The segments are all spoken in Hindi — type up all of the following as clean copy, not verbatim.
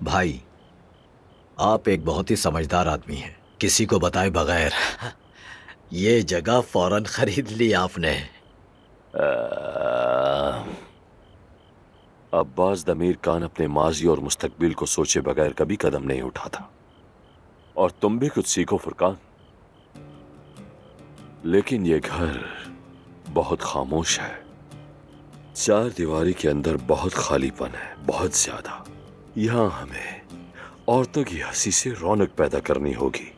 भाई, आप एक बहुत ही समझदार आदमी हैं। किसी को बताए बगैर ये जगह फौरन खरीद ली आपने। अब्बास दमीर खान अपने माजी और मुस्तकबिल को सोचे बगैर कभी कदम नहीं उठाता। और तुम भी कुछ सीखो फुरकान। लेकिन ये घर बहुत खामोश है। चार दीवारी के अंदर बहुत खालीपन है, बहुत ज्यादा। यहां हमें औरतों की हंसी से रौनक पैदा करनी होगी।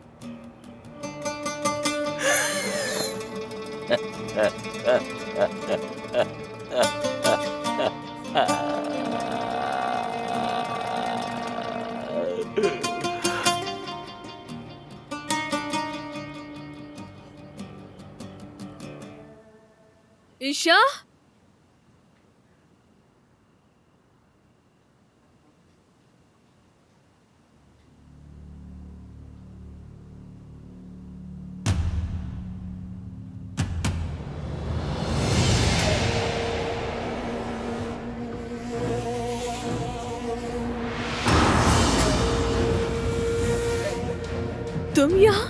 ईशा। तुम यहाँ?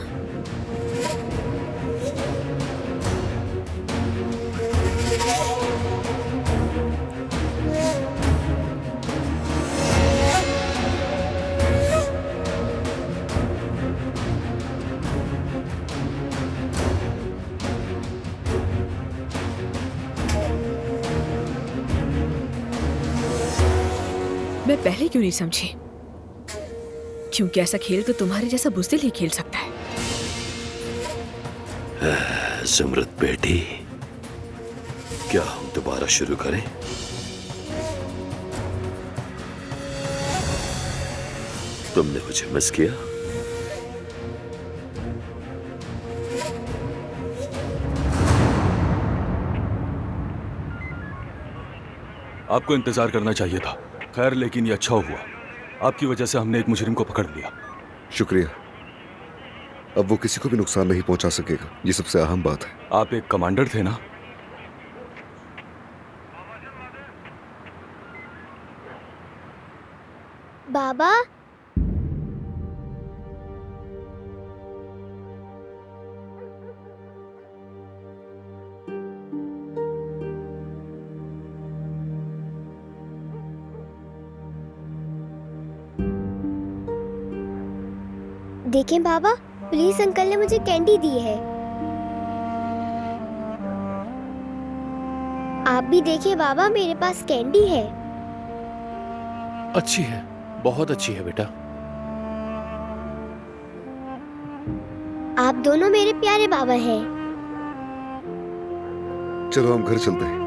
मैं पहले क्यों नहीं समझी? क्योंकि ऐसा खेल तो तुम्हारे जैसा बुज़दिल ही खेल सकता है। ज़ुमरत बेटी, क्या हम दोबारा शुरू करें? तुमने मुझे मिस किया? आपको इंतजार करना चाहिए था। खैर, लेकिन ये अच्छा हुआ। आपकी वजह से हमने एक मुजरिम को पकड़ लिया। शुक्रिया। अब वो किसी को भी नुकसान नहीं पहुंचा सकेगा, ये सबसे अहम बात है। आप एक कमांडर थे ना? बाबा, देखें बाबा, पुलिस अंकल ने मुझे कैंडी दी है। आप भी देखिए बाबा, मेरे पास कैंडी है। अच्छी है, बहुत अच्छी है बेटा। आप दोनों मेरे प्यारे बाबा हैं। चलो हम घर चलते हैं।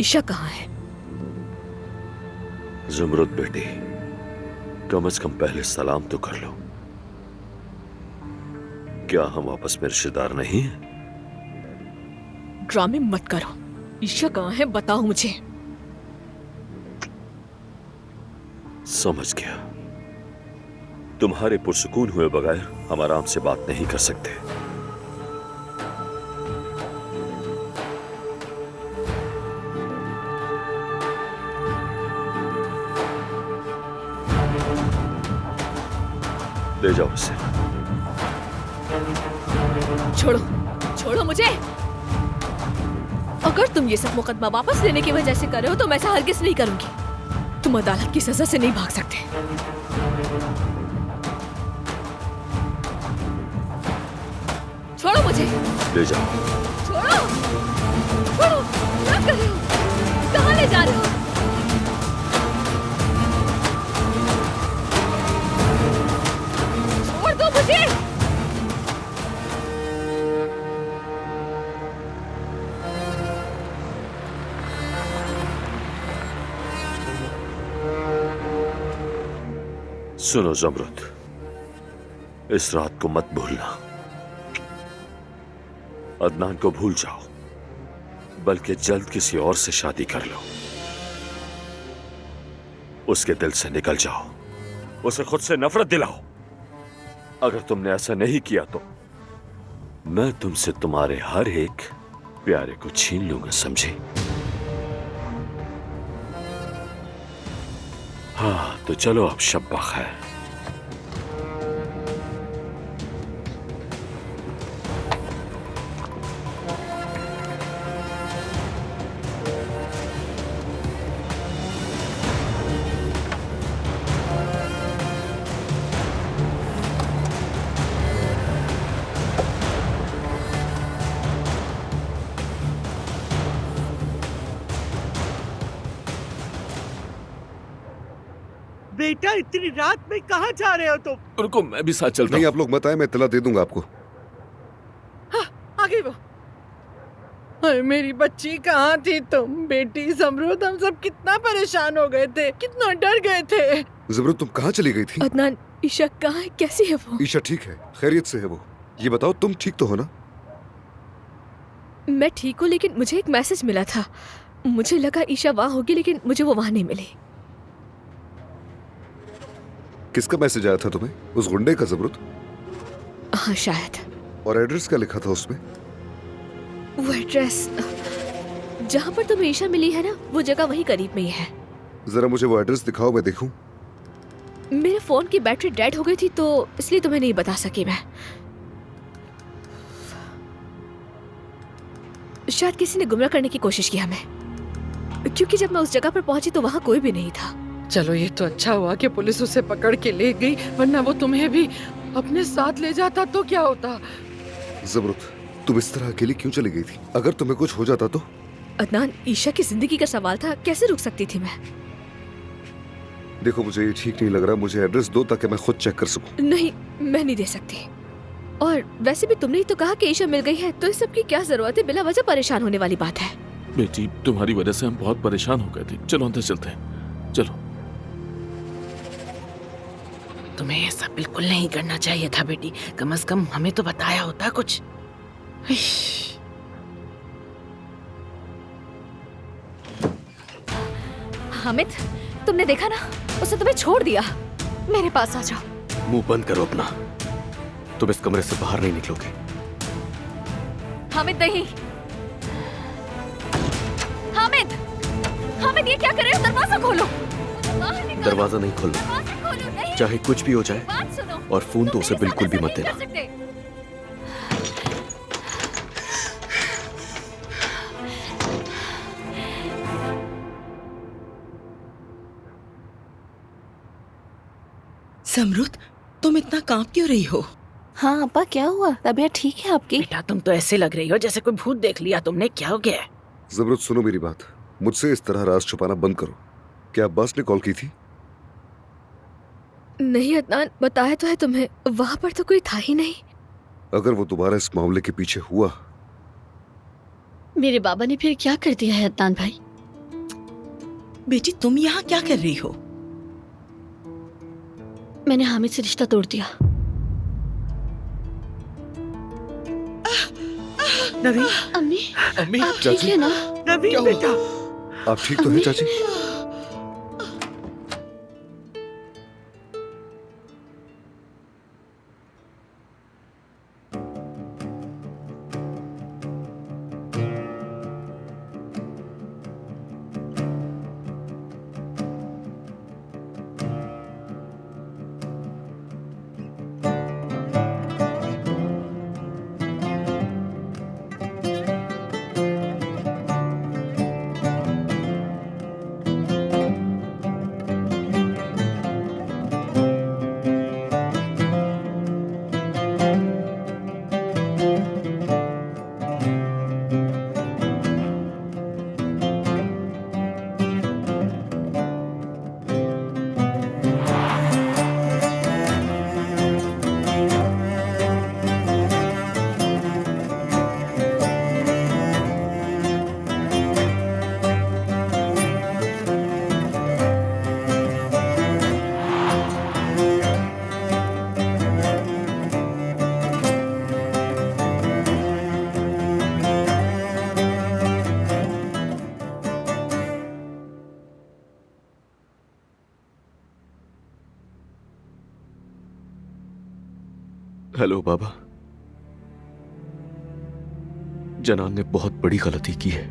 ईशा कहाँ है? ज़ुमरत बेटी, कम से कम पहले सलाम तो कर लो। क्या हम आपस में रिश्तेदार नहीं हैं? ड्रामे मत करो। ईशा कहाँ है बताओ मुझे। समझ गया। तुम्हारे पुरसुकून हुए बगैर हम आराम से बात नहीं कर सकते। ले जाओ इसे। छोड़ो, छोड़ो मुझे। अगर तुम ये सब मुकदमा वापस लेने की वजह से कर रहे हो तो मैं ऐसा हरगिज़ नहीं करूंगी। तुम अदालत की सजा से नहीं भाग सकते। छोड़ो मुझे। ले जाओ। छोड़ो, छोड़ो। क्या कर रहे हो? कहाँ ले जा रहे हो? छोड़ दो मुझे। सुनो ज़ुमरत, इस रात को मत भूलना। अदनान को भूल जाओ। बल्कि जल्द किसी और से शादी कर लो। उसके दिल से निकल जाओ, उसे खुद से नफरत दिलाओ। अगर तुमने ऐसा नहीं किया तो मैं तुमसे तुम्हारे हर एक प्यारे को छीन लूंगा, समझे? हाँ तो चलो अब शब्बा खैर। बेटा इतनी रात में कहाँ जा रहे हो तुम? रुको, मैं भी साथ चलता नहीं, हूँ। आप लोग मत आए, मैं इत्तला दे दूंगा आपको। आगे वो। अरे मेरी बच्ची कहाँ थी तुम? बेटी ज़मरुद, हम सब कितना परेशान हो गए थे, कितना डर गए थे। ज़मरुद तुम कहाँ चली गई थी? अदनान, ईशा कहाँ है? कैसी है वो? ईशा ठीक है, खैरियत से है वो। ये बताओ तुम ठीक तो हो ना? मैं ठीक हूँ, लेकिन मुझे एक मैसेज मिला था। मुझे लगा ईशा वहाँ होगी, लेकिन मुझे वो वहाँ नहीं मिली। किसका मैसेज आया था तुम्हें? उस गुंडे का ज़मरुद? हाँ शायद। और एड्रेस क्या लिखा था उसमें? वो एड्रेस जहाँ पर तुम्हें ईशा मिली है ना, वो जगह वहीं करीब में ही है। जरा मुझे वो एड्रेस दिखाओ, मैं देखूं। मेरे फोन की बैटरी डेड हो गई थी, तो इसलिए तुम्हें नहीं बता सकी मैं। शायद किसी ने गुमराह करने की कोशिश की हमें, क्योंकि जब मैं उस जगह पर पहुंची तो वहाँ कोई भी नहीं था। चलो ये तो अच्छा हुआ कि पुलिस उसे पकड़ के ले गई, वरना वो तुम्हें भी अपने साथ ले जाता तो क्या होता। ज़मरुद तुम इस तरह अकेली क्यों चली गई थी? अगर तुम्हें कुछ हो जाता तो? अदनान, ईशा की जिंदगी का सवाल था, कैसे रुक सकती थी मैं? देखो मुझे ये ठीक नहीं लग रहा, मुझे एड्रेस दो ताकि मैं खुद चेक कर सकूं। नहीं, मैं नहीं दे सकती। और वैसे भी तुमने ही तो कहा कि ईशा मिल गई है, तो इस सब की क्या जरूरत है? बिला वजह परेशान होने वाली बात है। बेटी, तुम्हारी वजह से हम बहुत परेशान हो गए थे। चलो अंदर चलते हैं, चलो। तुम्हें ये सब बिल्कुल नहीं करना चाहिए था बेटी, कम से कम हमें तो बताया होता कुछ। हामिद, तुमने देखा ना, उसने तुम्हें छोड़ दिया। मेरे पास आ जाओ। मुंह बंद करो अपना, तुम इस कमरे से बाहर नहीं निकलोगे। हामिद नहीं। हामिद, हामिद ये क्या कर रहे हो? दरवाजा खोलो। बाहर निकालो। दरवाजा नहीं खोलना, दरवाजा खोलो। नहीं, चाहे कुछ भी हो जाए। बात सुनो। और फोन तो तुम उसे मेरे साथ बिल्कुल भी ऐसा मत नहीं देना। कर सकते। समरुद, तुम इतना कांप क्यों रही हो? हाँ अब्बा, क्या हुआ? तबीयत ठीक है आपकी? बेटा तुम तो ऐसे लग रही हो जैसे कोई भूत देख लिया तुमने। क्या हो गया? ज़मरुद सुनो मेरी बात, मुझसे इस तरह राज छुपाना बंद करो। क्या अब्बास ने कॉल की थी? नहीं अदनान, बताया तो है तुम्हें, वहाँ पर तो कोई था ही नहीं। अगर वो दोबारा इस मामले के पीछे हुआ? मेरे बाबा ने फिर क्या कर दिया है अदनान भाई? बेटी तुम यहाँ क्या कर रही हो? मैंने हामिद से रिश्ता तोड़ दिया। नवीन, अम्मी, अम्मी, आप ठीक है ना? नवीन बेटा। आप ठीक तो हैं चाची? हेलो बाबा। जनान ने बहुत बड़ी गलती की है।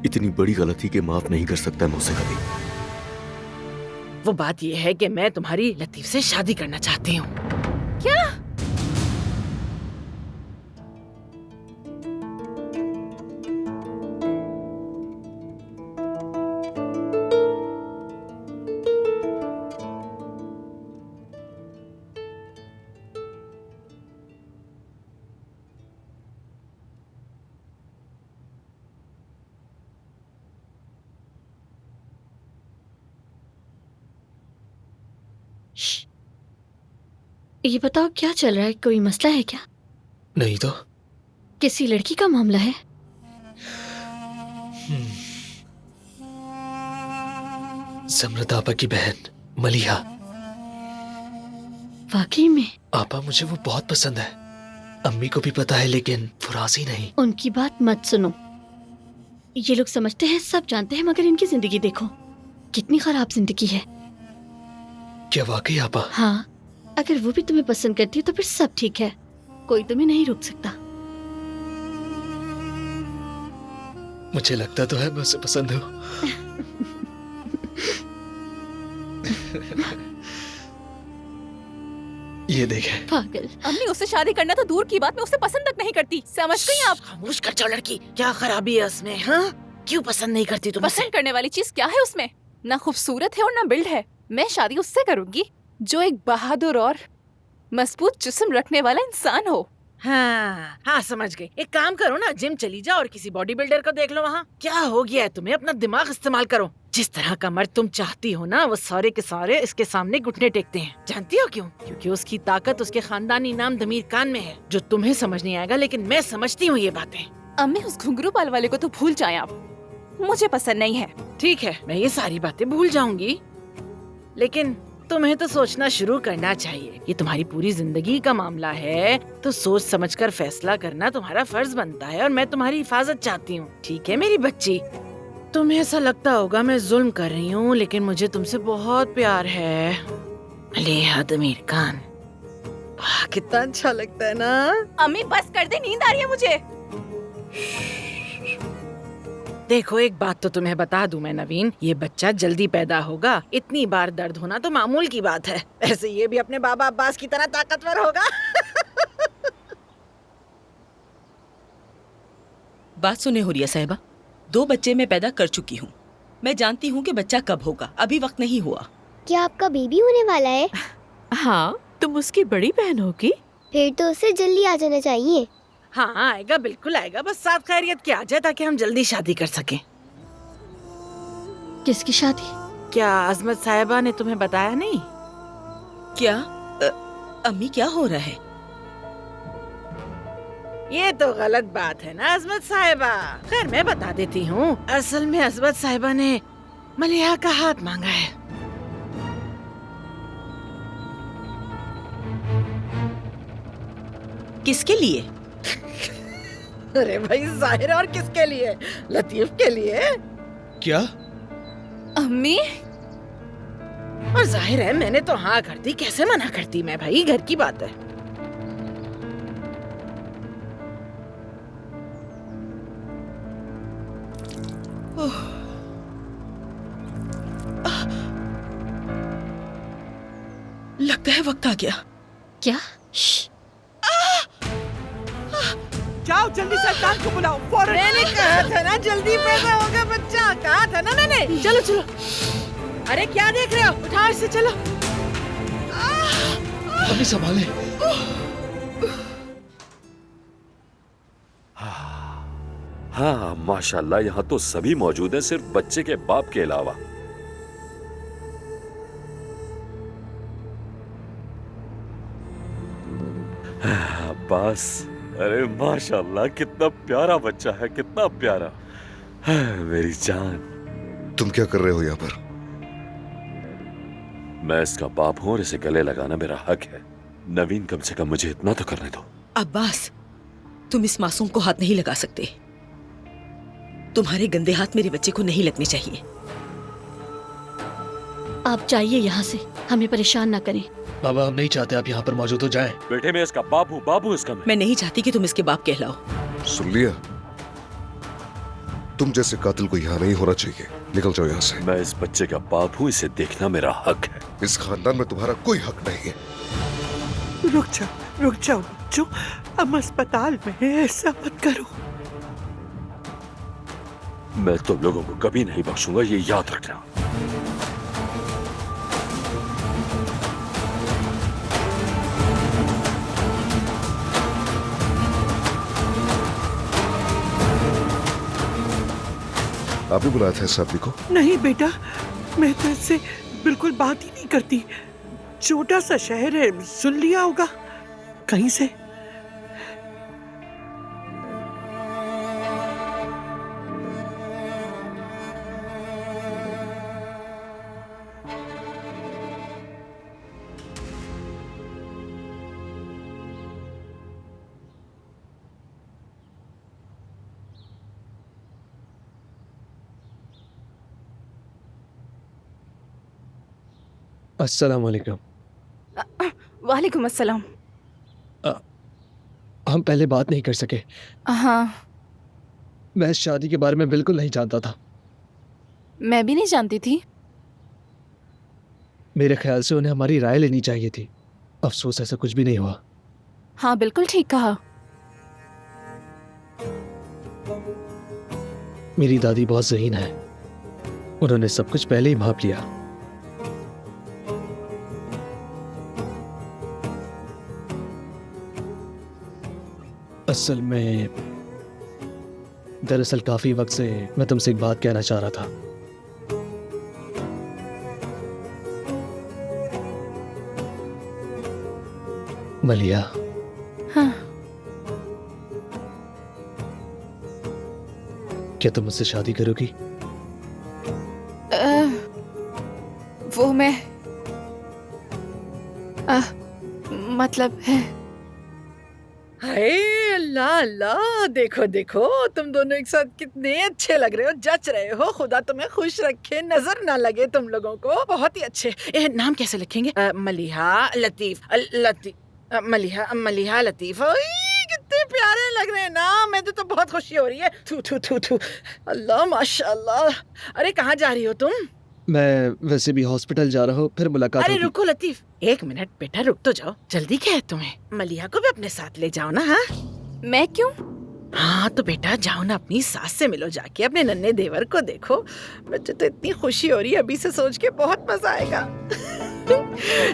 इतनी बड़ी गलती के माफ नहीं कर सकता मैं उसे कभी। वो बात ये है कि मैं तुम्हारी लतीफ से शादी करना चाहती हूँ। क्या? ये बताओ क्या चल रहा है, कोई मसला है क्या? नहीं तो। किसी लड़की का मामला है? समृद्ध आपा की बहन मलिहा। वाकई में? आपा मुझे वो बहुत पसंद है। अम्मी को भी पता है लेकिन वो राजी नहीं। उनकी बात मत सुनो। ये लोग समझते हैं सब जानते हैं, मगर इनकी जिंदगी देखो कितनी खराब जिंदगी है। क्या वाकई आपा? हाँ, अगर वो भी तुम्हें पसंद करती है तो फिर सब ठीक है, कोई तुम्हें नहीं रोक सकता। मुझे लगता तो है मैं उसे पसंद हूँ। ये देखे। पागल। अम्मी, उससे शादी करना तो दूर की बात, मैं उसे पसंद तक नहीं करती। समझ गई आप? खामोश कर जाओ लड़की। क्या खराबी है उसमें? हाँ, क्यों पसंद नहीं करती तुम? पसंद करने वाली चीज क्या है उसमें? ना खूबसूरत है और ना बिल्ड है। मैं शादी उससे करूंगी जो एक बहादुर और मजबूत जिस्म रखने वाला इंसान हो। हाँ हाँ, समझ गई। एक काम करो ना, जिम चली जाओ और किसी बॉडी बिल्डर को देख लो वहाँ। क्या हो गया है तुम्हें? अपना दिमाग इस्तेमाल करो। जिस तरह का मर्द तुम चाहती हो ना, वो सारे के सारे इसके सामने घुटने टेकते हैं। जानती हो क्यों? क्योंकि उसकी ताकत उसके खानदानी नाम दमीर खान में है, जो तुम्हें समझ नहीं आएगा, लेकिन मैं समझती हूँ ये बातें। अम्मी, उस घुंघरू बाल वाले को तो भूल जाएं आप, मुझे पसंद नहीं है। ठीक है, मैं ये सारी बातें भूल जाऊंगी, लेकिन तुम्हें तो सोचना शुरू करना चाहिए। ये तुम्हारी पूरी जिंदगी का मामला है, तो सोच समझकर फैसला करना तुम्हारा फर्ज बनता है, और मैं तुम्हारी हिफाजत चाहती हूँ। ठीक है मेरी बच्ची? तुम्हें ऐसा लगता होगा मैं जुल्म कर रही हूँ, लेकिन मुझे तुमसे बहुत प्यार है। मलिहा दमीर खान, वाह कितना अच्छा लगता है ना। अम्मी बस कर दे, नींद आ रही है मुझे। देखो, एक बात तो तुम्हें बता दूं मैं नवीन, ये बच्चा जल्दी पैदा होगा। इतनी बार दर्द होना तो मामूल की बात है। ऐसे ये भी अपने बाबा अब्बास की तरह ताकतवर होगा। बात सुने हुरिया साहिबा, 2 बच्चे मैं पैदा कर चुकी हूँ। मैं जानती हूँ कि बच्चा कब होगा, अभी वक्त नहीं हुआ। क्या आपका बेबी होने वाला है? हाँ, तुम उसकी बड़ी बहन होगी। फिर तो उसे जल्दी आ जाना चाहिए। हाँ आएगा, बिल्कुल आएगा, बस साथ खैरियत के आ जाए ताकि हम जल्दी शादी कर सकें। किसकी शादी? क्या अजमत साहिबा ने तुम्हें बताया नहीं? क्या? अम्मी क्या हो रहा है? ये तो गलत बात है ना अजमत साहिबा। खैर मैं बता देती हूँ, असल में अजमत साहिबा ने मलिहा का हाथ मांगा है। किसके लिए? अरे भाई जाहिर, और किसके लिए? लतीफ के लिए। क्या? अम्मी, और जाहिर है मैंने तो हाँ कर दी, कैसे मना करती मैं भाई, घर की बात है। लगता है वक्त आ गया। क्या? जाओ जल्दी से अदनान को बुलाओ फौरन। मैंने कहा था ना जल्दी पैदा होगा बच्चा, कहा था ना मैंने। चलो चलो। अरे क्या देख रहे हो, उठाओ इसे, चलो। अभी संभाले। हाँ माशाल्लाह, यहाँ तो सभी मौजूद हैं, सिर्फ बच्चे के बाप के अलावा। अब्बास, अरे माशाल्लाह कितना प्यारा बच्चा है, कितना प्यारा। मेरी जान। तुम क्या कर रहे हो यहाँ पर? मैं इसका बाप हूँ और इसे गले लगाना मेरा हक है। नवीन, कम से कम मुझे इतना तो करने दो। अब्बास, तुम इस मासूम को हाथ नहीं लगा सकते। तुम्हारे गंदे हाथ मेरे बच्चे को नहीं लगने चाहिए। आप जाइए यहाँ से, हमें परेशान ना करें। बाबा हम नहीं चाहते आप यहाँ पर मौजूद हो जाएं। बेटे मैं इसका बाप हूँ, बाप हूँ इसका मैं नहीं चाहती कि तुम इसके बाप कहलाओ। सुन लिया, तुम जैसे कातिल को यहाँ नहीं होना चाहिए। निकल जाओ यहाँ से। मैं इस बच्चे का बाप हूँ, इसे देखना मेरा हक है। इस खानदान में तुम्हारा कोई हक नहीं है। रुक जाओ बच्चों, हम अस्पताल में हैं, ऐसा मत करो। मैं तुम लोगों को कभी नहीं बख्शूंगा, ये याद रखना। आपने बुलाया था इस आदमी को? नहीं बेटा, मैं तो इससे बिल्कुल बात ही नहीं करती। छोटा सा शहर है, सुन लिया होगा कहीं से। अस्सलाम वालेकुम। वालेकुम अस्सलाम। हम पहले बात नहीं कर सके। हाँ, मैं इस शादी के बारे में बिल्कुल नहीं जानता था। मैं भी नहीं जानती थी। मेरे ख्याल से उन्हें हमारी राय लेनी चाहिए थी। अफसोस ऐसा कुछ भी नहीं हुआ। हाँ बिल्कुल ठीक कहा। मेरी दादी बहुत ज़हीन है, उन्होंने सब कुछ पहले ही भांप लिया। असल में दरअसल काफी वक्त से मैं तुमसे एक बात कहना चाह रहा था। मलिया, हाँ। क्या तुम मुझसे शादी करोगी? वो मैं मतलब है। हाय अल्लाह अल्लाह, देखो देखो तुम दोनों एक साथ कितने अच्छे लग रहे हो, जच रहे हो। खुदा तुम्हें खुश रखे, नजर ना लगे तुम लोगों को। बहुत ही अच्छे। नाम कैसे लिखेंगे? मलिहा लतीफ, मलिहा मलिहा लतीफ। कितने प्यारे लग रहे हैं ना, मुझे तो बहुत खुशी हो रही है। थू थू थू थू, अल्लाह माशाल्लाह। अरे कहाँ जा रही हो तुम? मैं वैसे भी हॉस्पिटल जा रहा हूँ, फिर मुलाकात अरे होगी। रुको लतीफ, एक मिनट बेटा, रुक तो जाओ। जल्दी क्या है तुम्हें? मलिहा को भी अपने साथ ले जाओ ना। हाँ मैं क्यों? हाँ तो बेटा जाओ ना, अपनी सास से मिलो जाके, अपने नन्हे देवर को देखो। मुझे तो इतनी खुशी हो रही है अभी से सोच के, बहुत मजा आएगा।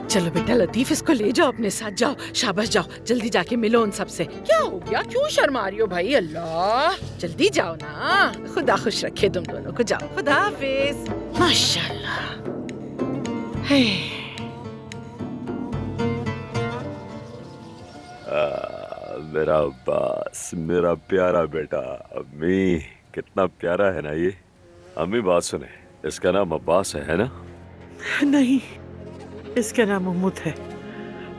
चलो बेटा लतीफ, इसको ले जाओ अपने साथ। जाओ, शाबाश, जाओ जल्दी जाके मिलो उन सब से। क्या हो गया, क्यों शर्मा रही हो भाई? अल्लाह, जल्दी जाओ ना। खुदा खुश रखे तुम दोनों को। जाओ, खुदा हाफिज। माशाल्लाह। मेरा अब्बास, मेरा प्यारा बेटा। अम्मी, कितना प्यारा है ना ये। अम्मी बात सुने, इसका नाम अब्बास है ना? नहीं, इसका नाम उम्मुद है।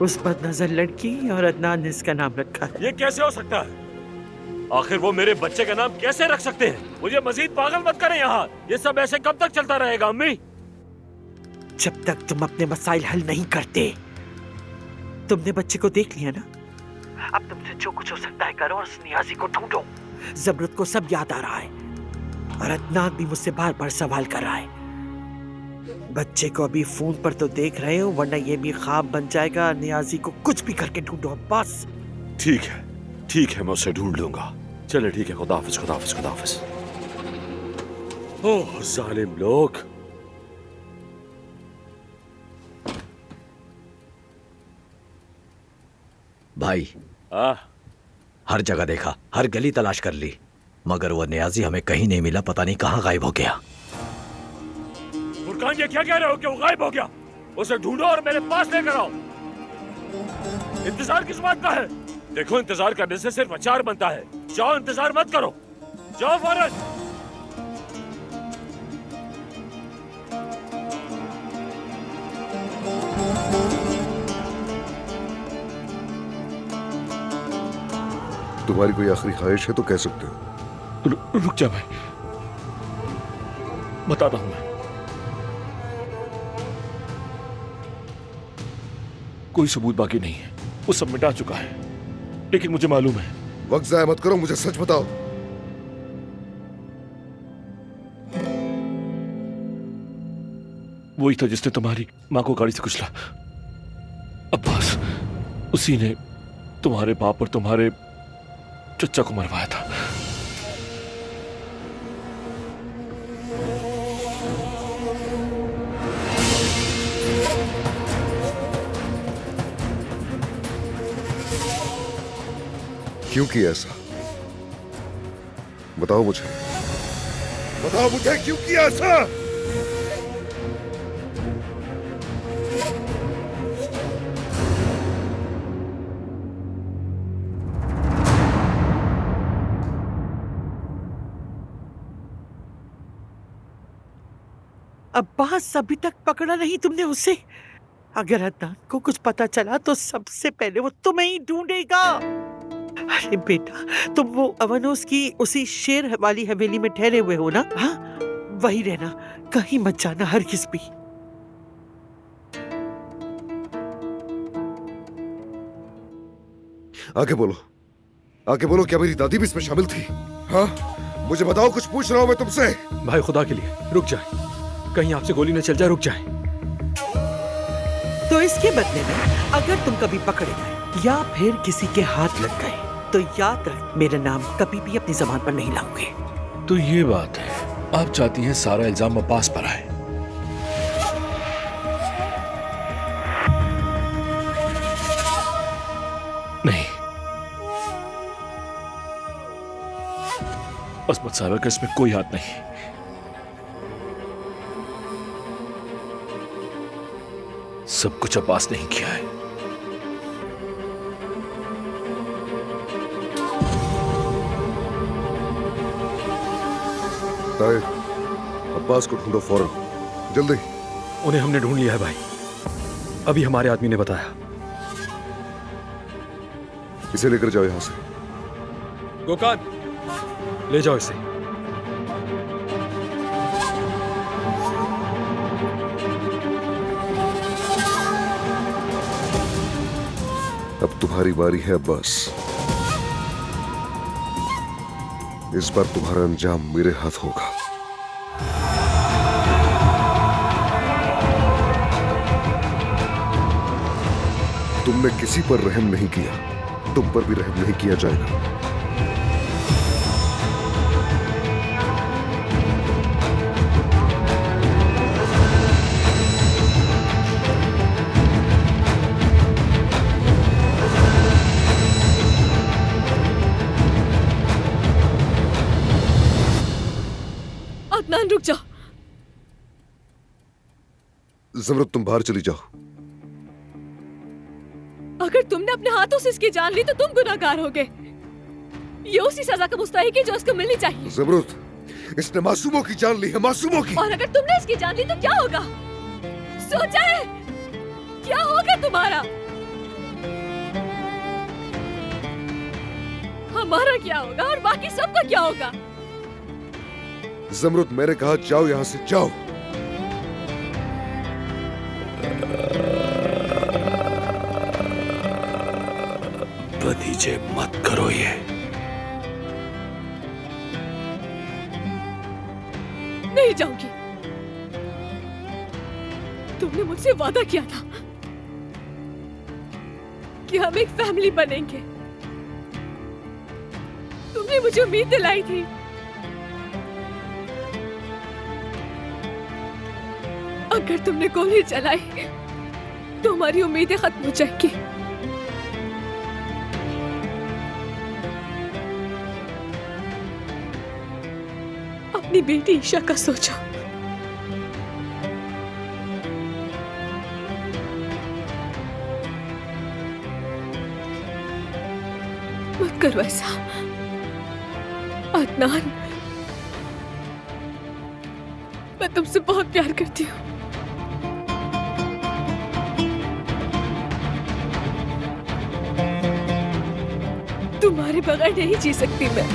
उस बदनजर लड़की और अदनान ने इसका नाम रखा है। ये कैसे हो सकता है? आखिर वो मेरे बच्चे का नाम कैसे रख सकते हैं? मुझे मजीद पागल मत करें यहाँ। ये सब ऐसे कब तक चलता रहेगा अम्मी? जब तक तुम अपने मसाइल हल नहीं करते। तुमने बच्चे को देख लिया ना, अब तुमसे जो कुछ हो सकता है करो और उस नियाजी को ढूंढो। जबरत को सब याद आ रहा है और अदनान भी मुझसे बार बार सवाल कर रहा है। बच्चे को अभी फोन पर तो देख रहे हो, वरना ये भी ख्वाब बन जाएगा। नियाजी को कुछ भी करके ढूंढो बस। ठीक है, ठीक है, मैं उसे ढूंढ लूंगा। चले ठीक है, खुदा हाफिज, खुदा हाफिज, खुदा हाफिज। ओह जालिम लोग। भाई, हर जगह देखा, हर गली तलाश कर ली, मगर वो नियाजी हमें कहीं नहीं मिला। पता नहीं कहाँ गायब हो गया। फुरकान, ये क्या कह रहे हो कि वो गायब हो गया? उसे ढूंढो और मेरे पास लेकर आओ। इंतजार किस बात का है? देखो, इंतजार करने से सिर्फ अचार बनता है। जाओ, इंतजार मत करो, जाओ फौरन। तुम्हारी कोई आखिरी ख्वाहिश है तो कह सकते हो। रुक जा भाई, बताता हूँ मैं। कोई सबूत बाकी नहीं है, वो सब मिटा चुका है। लेकिन मुझे मालूम है। वक्त जाया मत करो, मुझे सच बताओ। वही था जिसने तुम्हारी माँ को गाड़ी से कुचला। अब्बास, उसी ने तुम्हारे बाप और तुम्हारे चचा को मरवाया था। क्यों किया ऐसा? बताओ मुझे, बताओ मुझे क्यों किया ऐसा? अब्बास अभी तक पकड़ा नहीं तुमने उसे? अगर अदनान को कुछ पता चला तो सबसे पहले वो तुम्हें ही ढूंढेगा। अरे बेटा, तुम वो अवनोस की उसी शेर वाली हवेली में ठहरे हुए हो ना? हाँ, वही रहना, कहीं मत जाना हरगिज़ भी। आगे बोलो, आगे बोलो, क्या मेरी दादी भी इसमें शामिल थी? हाँ, मुझे बताओ, कुछ पूछ रहा हूं मैं तुमसे। भाई खुदा के लिए रुक जाए, कहीं आपसे गोली न चल जाए, रुक जाए। तो इसके बदले में अगर तुम कभी पकड़े गए या फिर किसी के हाथ लग गए तो याद रख, मेरा नाम कभी भी अपनी ज़बान पर नहीं लाओगे। तो ये बात है, आप चाहती हैं सारा इल्जाम अब्बास पर आए? नहीं, असमत साहब का इसमें कोई हाथ नहीं। सब कुछ अब्बास ने ही किया है। ताहिर, अब्बास को ढूंढो फौरन, जल्दी। उन्हें हमने ढूंढ लिया है भाई, अभी हमारे आदमी ने बताया। इसे लेकर जाओ यहां से। गोकान, ले जाओ इसे। अब तुम्हारी बारी है अब्बास। इस बार तुम्हारा अंजाम मेरे हाथ होगा। तुमने किसी पर रहम नहीं किया, तुम पर भी रहम नहीं किया जाएगा। अदनान रुक जाओ। ज़मरुद, तुम बाहर चली जाओ। अगर तुमने अपने हाथों से इसकी जान ली तो तुम गुनाहगार होगे। ये उसी सजा का मुस्तहिक है जो उसको मिलनी चाहिए। ज़मरुद, इसने मासूमों की जान ली है, मासूमों की। और अगर तुमने इसकी जान ली तो क्या होगा? सोचा है क्या होगा तुम्हारा? हमारा क्या होगा और बाकी सबका क्या होगा? ज़मरुद, मैंने कहा जाओ यहां से, जाओ। भतीजे मत करो ये। नहीं जाऊंगी। तुमने मुझसे वादा किया था कि हम एक फैमिली बनेंगे। तुमने मुझे उम्मीद दिलाई थी। अगर तुमने गोली चलाई तो हमारी उम्मीदें खत्म हो जाएंगी। अपनी बेटी ईशा का सोचो। मत करो ऐसा अदनान, मैं तुमसे बहुत प्यार करती हूँ। तुम्हारे बगैर नहीं जी सकती मैं।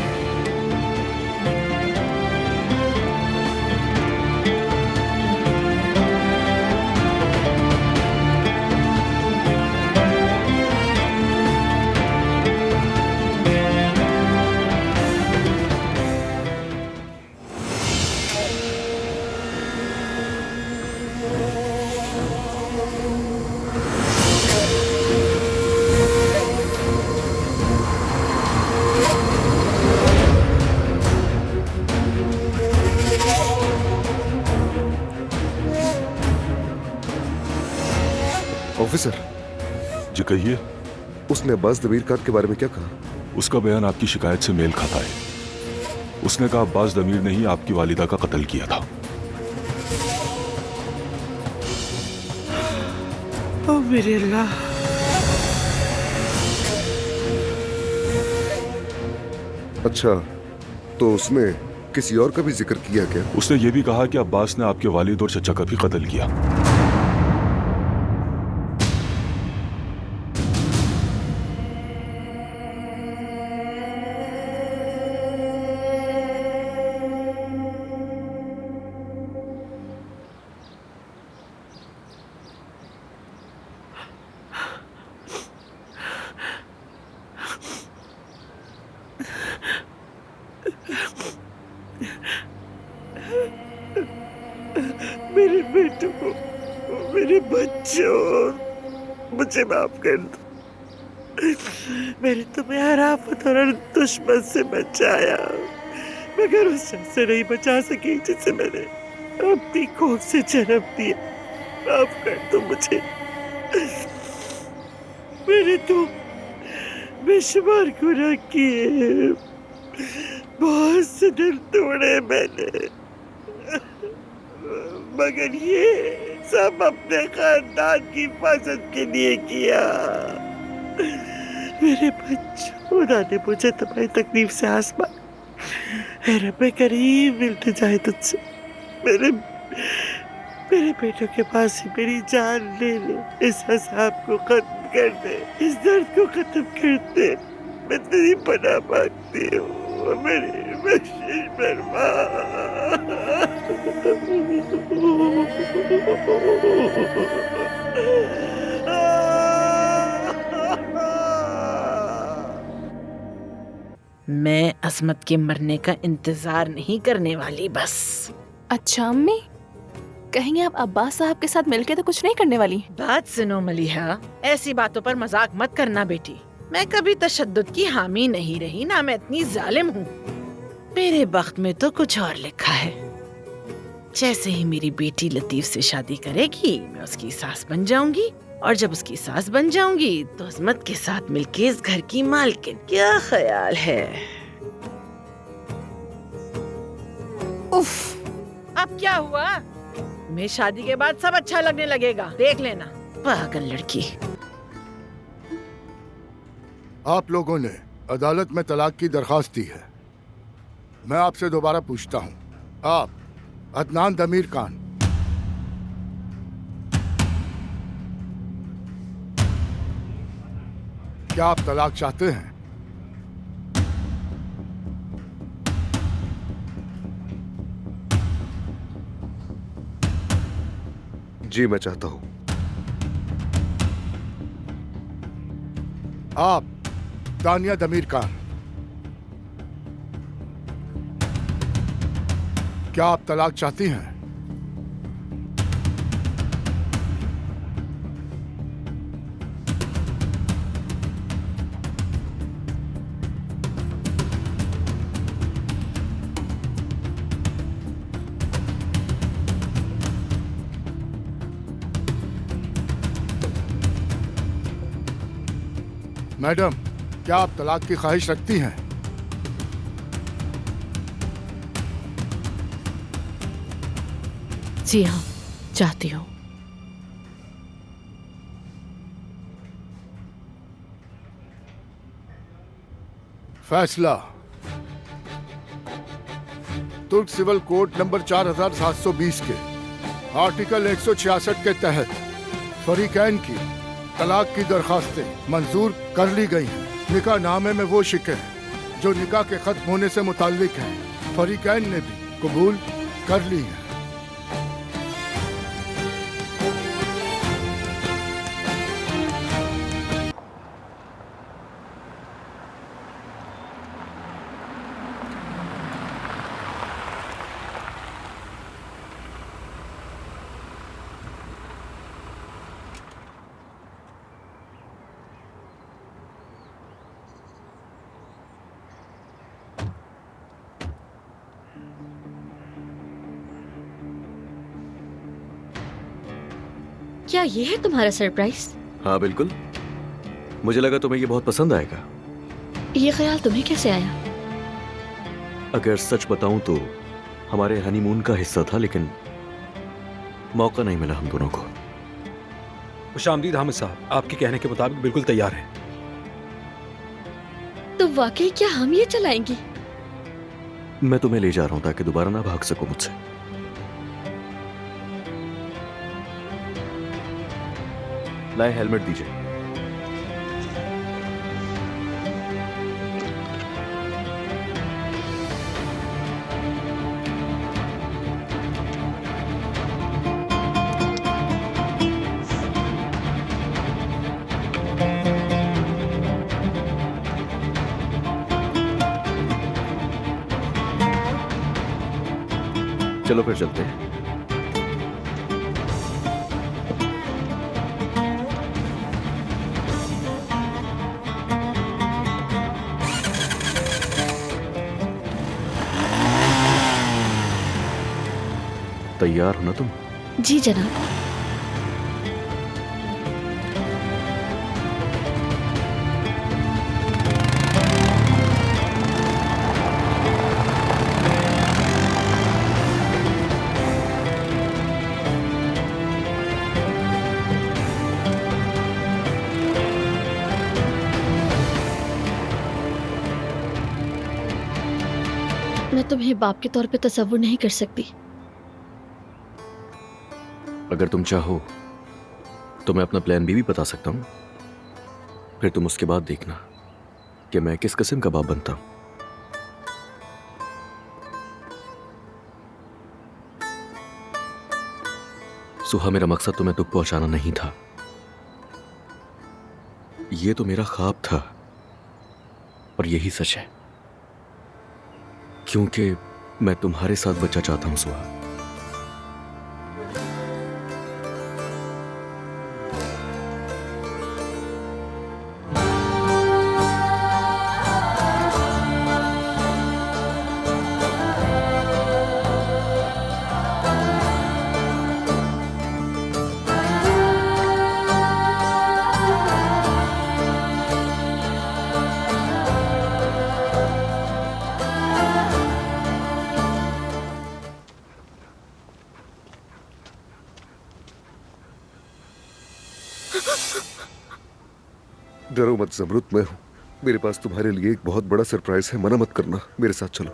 ऑफिसर, जी कहिए। उसने अब्बास दमीर खान के बारे में क्या कहा? उसका बयान आपकी शिकायत से मेल खाता है। उसने कहा अब्बास दमीर ने ही आपकी वालिदा का कत्ल किया था। ओ मेरे अल्लाह। अच्छा, तो उसने किसी और का भी जिक्र किया क्या? उसने ये भी कहा कि अब्बास ने आपके वालिद और चचा का भी कत्ल किया। मेरे बेटों को, मेरे बच्चों, मुझे माफ कर दो। मैंने तुम्हें हराफत और दुश्मन से बचाया, मगर उस शख्स से नहीं बचा सकी जिसे मैंने अपनी कोख से जन्म दिया। माफ कर दो मुझे। मैंने तो बेशुमार गुनाह किए, बहुत से दिल तोड़े मैंने, मगर ये सब अपने खानदान की हिफाजत के लिए किया। मेरे बच्चों, खुदा ने मुझे तुम्हारी तकलीफ से आसमान है रब्बे करीम मिलते जाए तुझसे। मेरे बेटों के पास ही मेरी जान ले ले, इस अज़ाब को खत्म कर दे, इस दर्द को खत्म कर दे। मैं तेरी पनाह मांगती हूँ मेरी बख्शिश फरमा। मैं असमत के मरने का इंतजार नहीं करने वाली बस। अच्छा अम्मी, कहेंगे आप अब्बास साहब के साथ मिलके तो कुछ नहीं करने वाली? बात सुनो मलिहा, ऐसी बातों पर मजाक मत करना बेटी। मैं कभी तशद्दुद की हामी नहीं रही, ना मैं इतनी जालिम हूँ। मेरे वक्त में तो कुछ और लिखा है। जैसे ही मेरी बेटी लतीफ से शादी करेगी, मैं उसकी सास बन जाऊंगी, और जब उसकी सास बन जाऊंगी तो अजमत के साथ मिलके इस घर की मालकिन। क्या ख्याल है? उफ, अब क्या हुआ? तुम्हें शादी के बाद सब अच्छा लगने लगेगा, देख लेना। पागल लड़की। आप लोगों ने अदालत में तलाक की दरखास्त दी है। मैं आपसे दोबारा पूछता हूँ, आप अदनान दमीर खान क्या आप तलाक चाहते हैं? जी मैं चाहता हूं। आप दानिया दमीर खान, क्या आप तलाक चाहती हैं? मैडम, क्या आप तलाक की ख्वाहिश रखती हैं? जी हाँ, चाहती हूँ। फैसला। तुर्क सिविल कोड नंबर 4720 के आर्टिकल 166 के तहत फरीकैन की तलाक की दरखास्तें मंजूर कर ली गई हैं। निकाह नामे में वो शिकें जो निकाह के खत्म होने से मुताल्लिक हैं, फरीकैन ने भी कबूल कर ली हैं। क्या ये है तुम्हारा सरप्राइज? हाँ बिल्कुल, मुझे लगा तुम्हें ये बहुत पसंद आएगा। ये ख्याल तुम्हें कैसे आया? अगर सच बताऊं तो हमारे हनीमून का हिस्सा था, लेकिन मौका नहीं मिला हम दोनों को। खुशामदीद हामिद साहब, आपके कहने के मुताबिक बिल्कुल तैयार हैं। तो वाकई क्या हम ये चलाएंगे? मैं तुम्हें ले जा रहा हूं ताकि दोबारा ना भाग सको मुझसे। लाए हेलमेट दीजिए। चलो फिर चलते हैं। तैयार हो ना तुम? जी जनाब। मैं तुम्हें बाप के तौर पे तसव्वुर नहीं कर सकती। अगर तुम चाहो तो मैं अपना प्लान बी भी बता सकता हूं, फिर तुम उसके बाद देखना कि मैं किस किस्म का बाप बनता हूं। सुहा, मेरा मकसद तुम्हें दुख पहुंचाना नहीं था। ये तो मेरा ख्वाब था और यही सच है, क्योंकि मैं तुम्हारे साथ बच्चा चाहता हूं सुहा। डरो मत ज़मरुद, मैं हूं। मेरे पास तुम्हारे लिए एक बहुत बड़ा सरप्राइज है, मना मत करना, मेरे साथ चलो।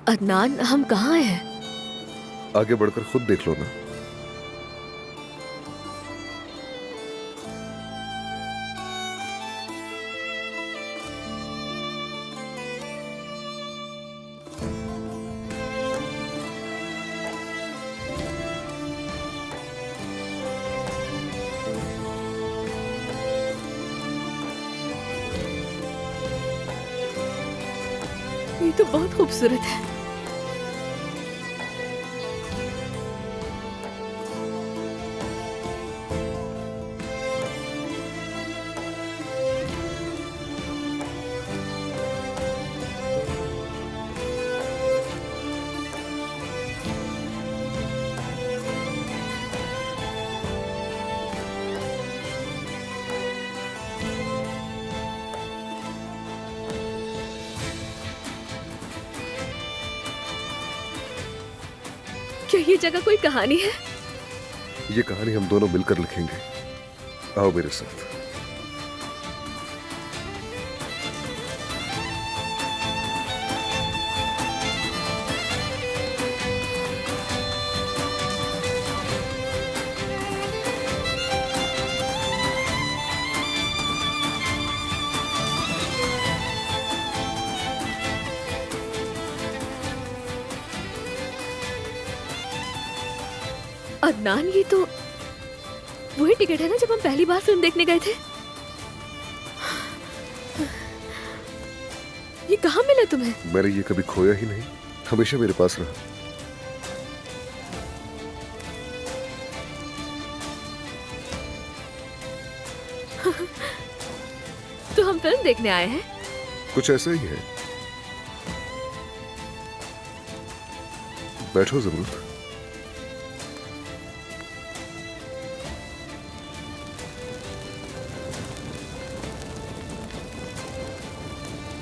अदनान, हम कहाँ हैं? आगे बढ़कर खुद देख लो ना। ये तो बहुत खूबसूरत है। क्या ये जगह कोई कहानी है? ये कहानी हम दोनों मिलकर लिखेंगे। आओ मेरे साथ। अदनान, ये तो वही टिकट है ना जब हम पहली बार फिल्म देखने गए थे? ये कहाँ मिला तुम्हें? मैंने ये कभी खोया ही नहीं, हमेशा मेरे पास रहा। तो हम फिल्म देखने आए हैं। कुछ ऐसा ही है। बैठो जमरूद।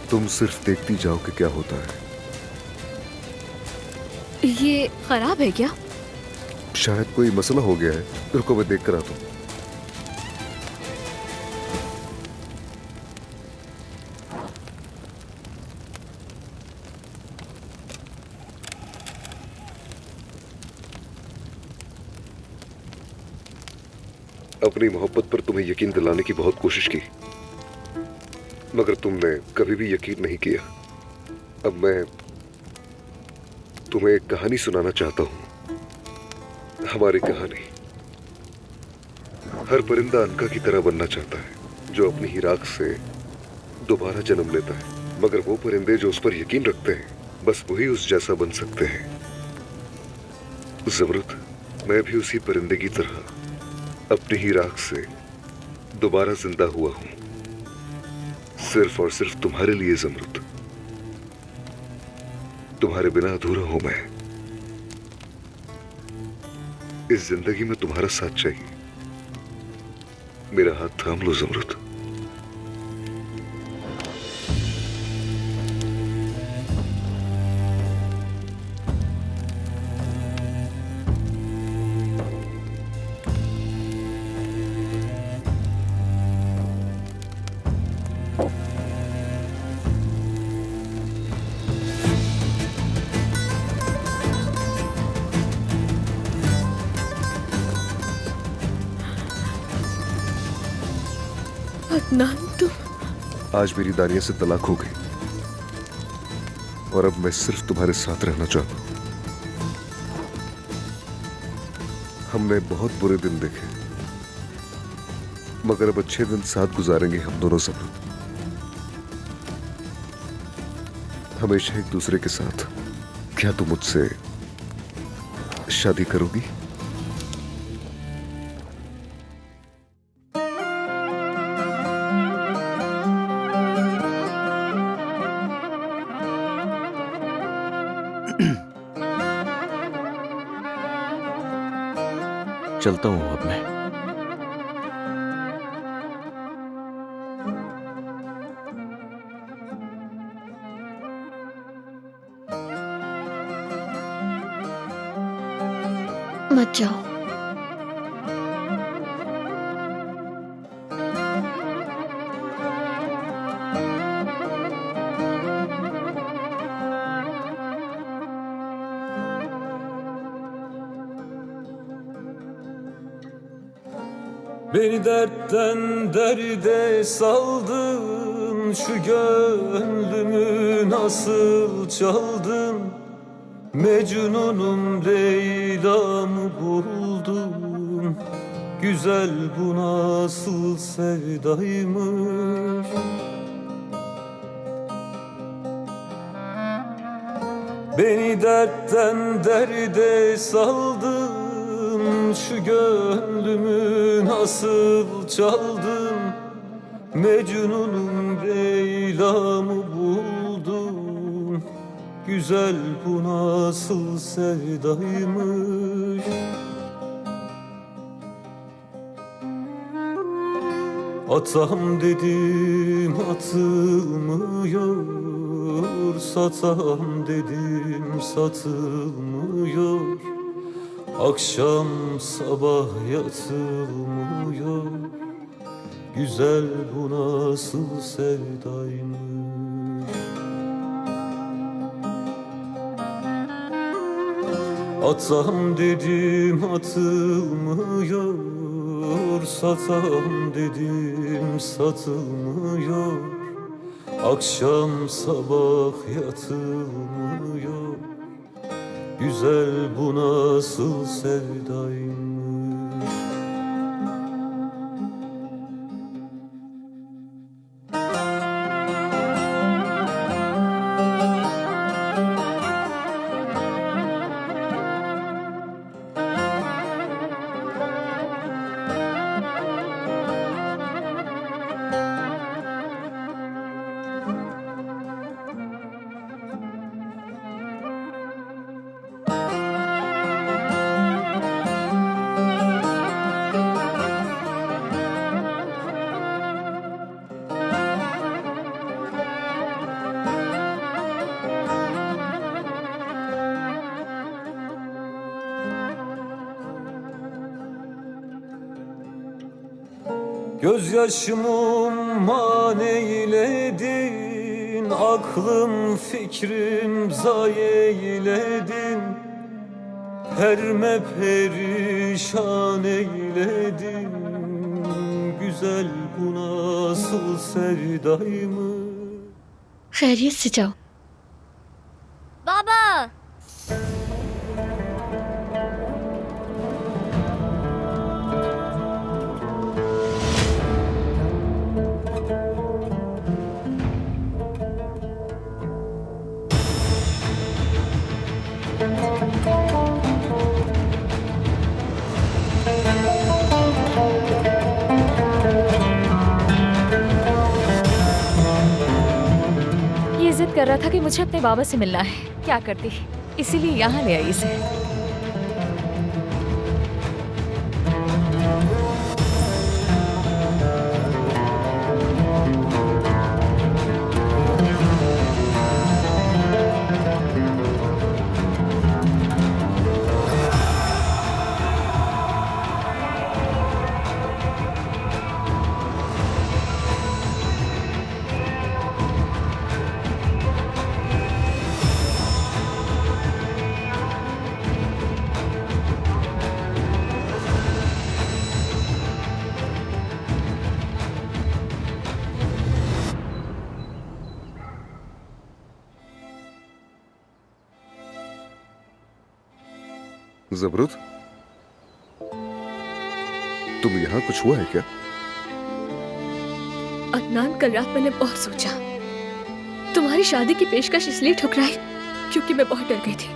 तुम सिर्फ देखती जाओ कि क्या होता है। ये खराब है क्या? शायद कोई मसला हो गया है। रुको मैं देख कर आता हूं। अपनी मोहब्बत पर तुम्हें यकीन दिलाने की बहुत कोशिश की, मगर तुमने कभी भी यकीन नहीं किया। अब मैं तुम्हें एक कहानी सुनाना चाहता हूं। हमारी कहानी। हर परिंदा अनका की तरह बनना चाहता है, जो अपनी ही राख से दोबारा जन्म लेता है, मगर वो परिंदे जो उस पर यकीन रखते हैं, बस वही उस जैसा बन सकते हैं। जमरूद, मैं भी उसी परिंदे की तरह अपनी ही राख से दोबारा जिंदा हुआ हूं, सिर्फ और सिर्फ तुम्हारे लिए जमरूद। तुम्हारे बिना अधूरा हूं मैं। इस जिंदगी में तुम्हारा साथ चाहिए। मेरा हाथ थाम लो जमरूद। अदनान, तुम। आज मेरी दानिया से तलाक हो गई और अब मैं सिर्फ तुम्हारे साथ रहना चाहता हूं। हमने बहुत बुरे दिन देखे, मगर अब अच्छे दिन साथ गुजारेंगे हम दोनों सब। हमेशा एक दूसरे के साथ। क्या तुम मुझसे शादी करोगी? चलता हूं अब मैं। मत जाओ। Beni dertten derde saldın, şu gönlümü nasıl çaldın? Mecnunum Leyla'mı buldum. Güzel bu nasıl sevdaymış. Beni dertten derde saldın, şu gönlümü nasıl çaldın? Mecnunum Leyla'mı buldum. Güzel bu nasıl sevdaymış. Atam dedim atılmıyor, satam dedim satılmıyor. Akşam sabah yatılmıyor. Güzel bu nasıl sevdaymış. Atam dedim atılmıyor, satam dedim satılmıyor. Akşam sabah yatılmıyor. Güzel bu nasıl sevdaymış. Gözyaşımı maneyledin, aklım fikrim zayeyledin, perme perişan eyledin. Güzel bu nasıl sevdaymış. खैरियत से जाओ। बाबा ये जिद कर रहा था कि मुझे अपने बाबा से मिलना है, क्या करती, इसीलिए यहाँ ले आई इसे। जबरूत, तुम यहाँ कुछ हुआ है क्या? अदनान, कल रात मैंने बहुत सोचा। तुम्हारी शादी की पेशकश इसलिए ठुकराई क्योंकि मैं बहुत डर गई थी।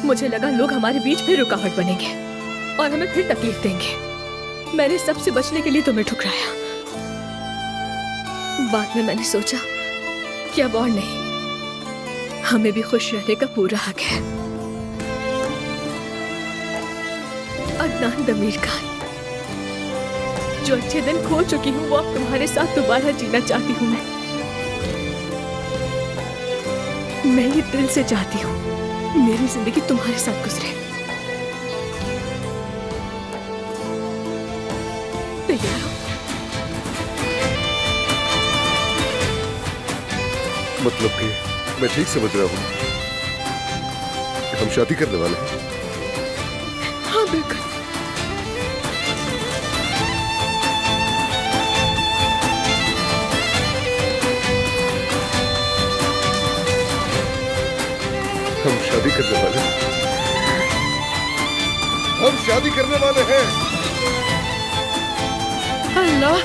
मुझे लगा लोग हमारे बीच फिर रुकावट बनेंगे और हमें फिर तकलीफ देंगे। मैंने सबसे बचने के लिए तुम्हें ठुकराया। बाद में मैंने सोचा कि अब और नहीं, हमें भी खुश रहने का पूरा हक है। अदनान दमीर खान, जो अच्छे दिन खो चुकी हूँ वो अब तुम्हारे साथ दोबारा जीना चाहती हूँ। मैं ये दिल से चाहती हूँ मेरी जिंदगी तुम्हारे साथ गुजरे। तैयार हो? मतलब कि मैं ठीक समझ रहा हूँ, हम शादी करने वाले हैं? हाँ बिल्कुल। हम शादी करने वाले हैं। हम शादी करने वाले हैं। अल्लाह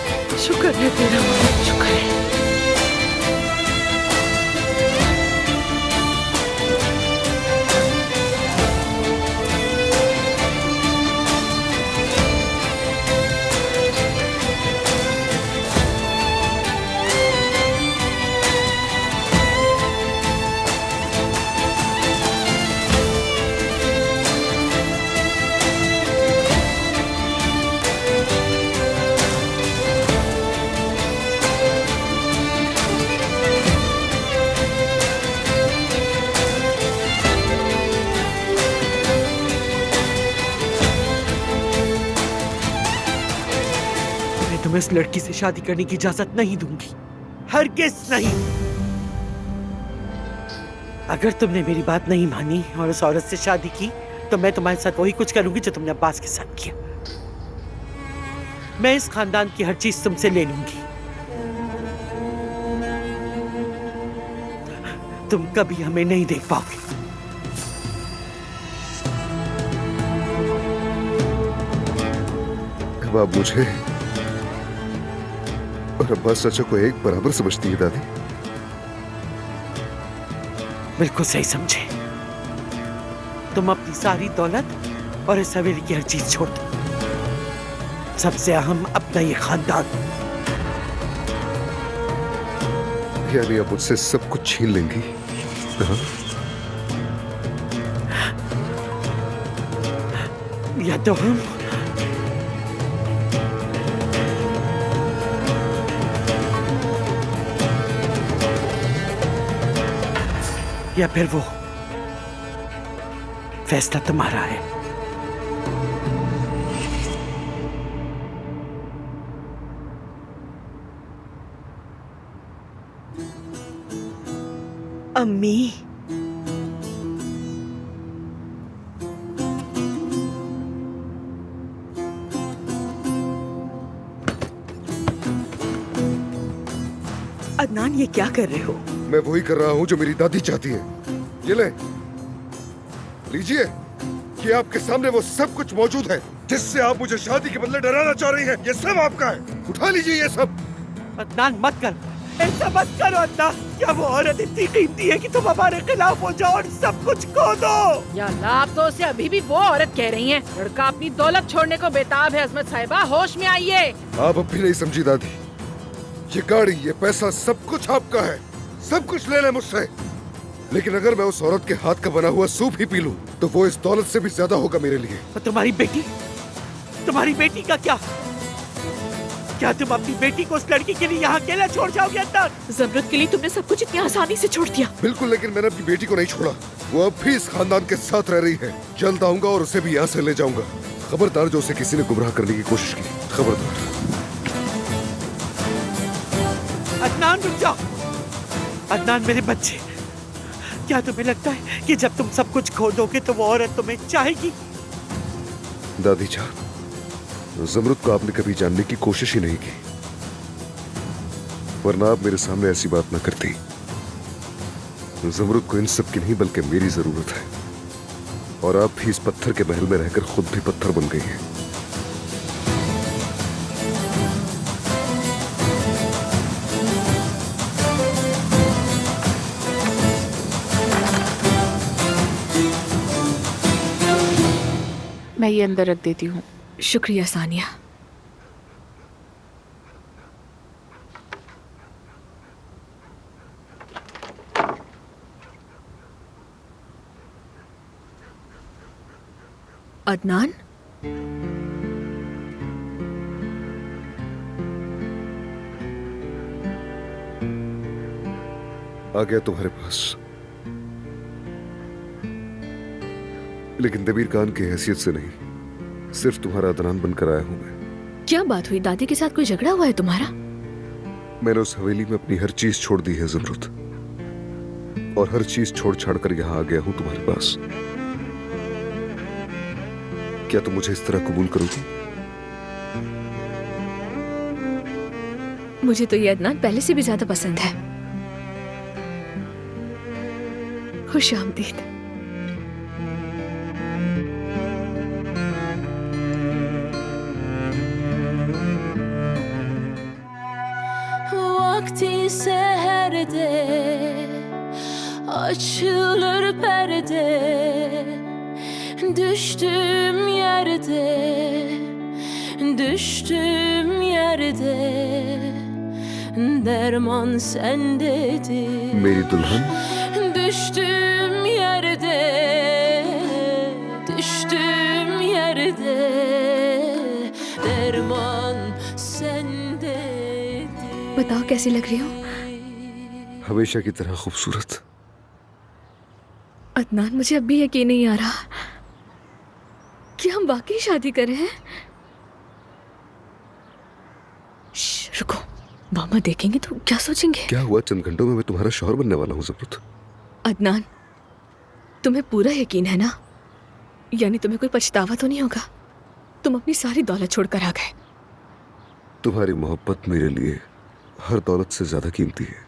शुक्र है तेरा, शुक्र है। मैं इस लड़की से शादी करने की इजाजत नहीं दूंगी, हरगिज़ नहीं। अगर तुमने मेरी बात नहीं मानी और उस औरत से शादी की तो मैं तुम्हारे साथ वही कुछ करूंगी जो तुमने अब्बास के साथ किया। मैं इस खानदान की हर चीज तुमसे ले लूंगी। तुम कभी हमें नहीं देख पाओगे। अब आप मुझे और अब्बास चाचा को एक बराबर समझती है दादी? बिल्कुल सही समझे। तुम अपनी सारी दौलत और इस हवेली की हर चीज छोड़ दो। सबसे अहम अपना ये खानदान। यानी आप मुझसे सब कुछ छीन लेंगी? हाँ? या तो हम या फिर वो। फैसला तुम्हारा है। अम्मी। अदनान, ये क्या कर रहे हो? मैं वही कर रहा हूँ जो मेरी दादी चाहती है। ये ले, लीजिए। ये आपके सामने वो सब कुछ मौजूद है जिससे आप मुझे शादी के बदले डराना चाह रही हैं। ये सब आपका है, उठा लीजिए ये सब। अदनान मत कर, ऐसा मत करो अदनान। क्या वो औरत इतनी कीमती है कि तुम हमारे खिलाफ हो जाओ और सब कुछ खो दो? या अल्लाह, आप तो उसे अभी भी वो औरत कह रही हैं। लड़का अपनी दौलत छोड़ने को बेताब है। अजमत साहिबा, होश में आइए। आप अब भी नहीं समझी दादी। ये गाड़ी, ये पैसा, सब कुछ आपका है। सब कुछ ले ले मुझसे, लेकिन अगर मैं उस औरत के हाथ का बना हुआ सूप ही पी लूं, तो वो इस दौलत से भी ज्यादा होगा मेरे लिए। और तुम्हारी बेटी, तुम्हारी बेटी का क्या? क्या तुम अपनी बेटी को उस लड़की के लिए यहाँ अकेला छोड़ जाओगे अदनान? जमरुद के लिए तुमने सब कुछ इतनी आसानी से छोड़ दिया? बिल्कुल, लेकिन मैंने अपनी बेटी को नहीं छोड़ा। वो अब भी इस खानदान के साथ रह रही है। जल्द आऊंगा और उसे भी यहाँ से ले जाऊंगा। खबरदार जो उसे किसी ने गुमराह करने की कोशिश की, खबरदार। अदनान रुक जाओ। अदनान मेरे बच्चे, क्या तुम्हें लगता है कि जब तुम सब कुछ खो दोगे तो वो औरत तुम्हें चाहेगी? दादी जान, ज़मरुद को आपने कभी जानने की कोशिश ही नहीं की, वरना आप मेरे सामने ऐसी बात न करती। ज़मरुद को इन सब की नहीं बल्कि मेरी जरूरत है, और आप भी इस पत्थर के महल में रहकर खुद भी पत्थर बन गई हैं। मैं ये अंदर रख देती हूँ। शुक्रिया सानिया। अदनान, आ गया तुम्हारे पास, लेकिन दबीर खान की हैसियत से नहीं, सिर्फ तुम्हारा अदनान बनकर आया हूं मैं। क्या बात हुई? दादी के साथ कोई झगड़ा हुआ है तुम्हारा? मैंने उस हवेली में अपनी हर चीज छोड़ दी है ज़मरुद, और हर चीज छोड़ छाड़ कर यहाँ आ गया हूं तुम्हारे पास। क्या तुम मुझे इस तरह कबूल करोगी? मुझे तो ये अदनान पहले से भी ज्यादा पसंद है। खुश आमदीद। Vakti seherde açılır perde, düştüğüm yerde, düştüğüm yerde derman sendedir. मेरी दुल्हन, Düştüğüm yerde, düştüğüm yerde derman sendedir. बताओ कैसी लग रही हो? हमेशा की तरह खूबसूरत। अदनान, मुझे अब भी यकीन नहीं आ रहा कि हम वाकई शादी कर रहे हैं। रुको, मामा देखेंगे तो क्या सोचेंगे? क्या हुआ? चंद घंटों में मैं तुम्हारा शौहर बनने वाला हूँ ज़मरुद। अदनान, तुम्हें पूरा यकीन है ना? यानी तुम्हें कोई पछतावा तो नहीं होगा? तुम अपनी सारी दौलत छोड़कर आ गए। तुम्हारी मोहब्बत मेरे लिए हर दौलत से ज्यादा कीमती है।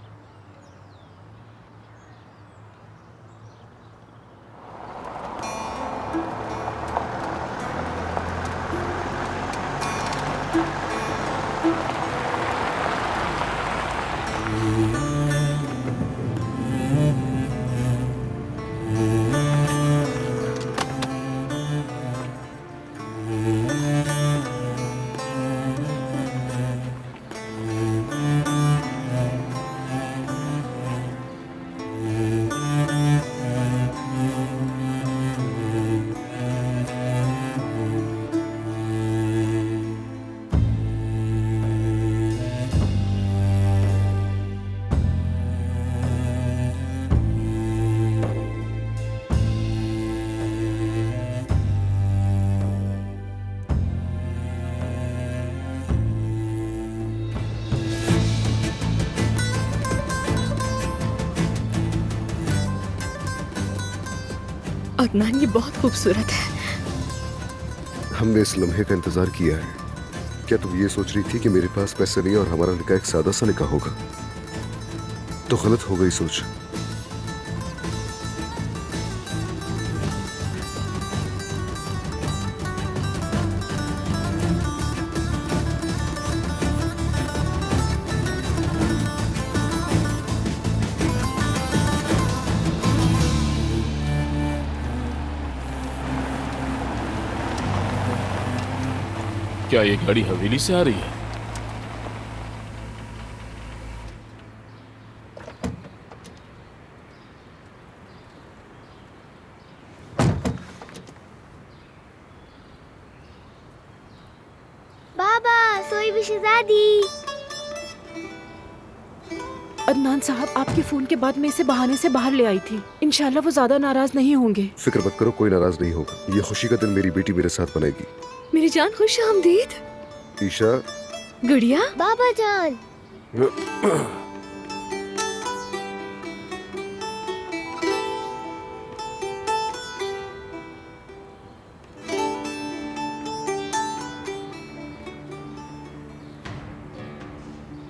अदनान, ये बहुत खूबसूरत है। हमने इस लम्हे का इंतजार किया है। क्या तुम ये सोच रही थी कि मेरे पास पैसे नहीं और हमारा निकाह एक सादा सा निकाह होगा? तो गलत हो गई सोच। क्या ये गाड़ी हवेली से आ रही है? बाबा, सोई भी शहजादी। अदनान साहब, आपके फोन के बाद मैं इसे बहाने से बाहर ले आई थी। इंशाल्लाह वो ज्यादा नाराज नहीं होंगे। फिक्र मत करो, कोई नाराज नहीं होगा। ये खुशी का दिन मेरी बेटी मेरे साथ मनाएगी। मेरी जान, खुश आमदीद। ईशा, गुड़िया। बाबा जान।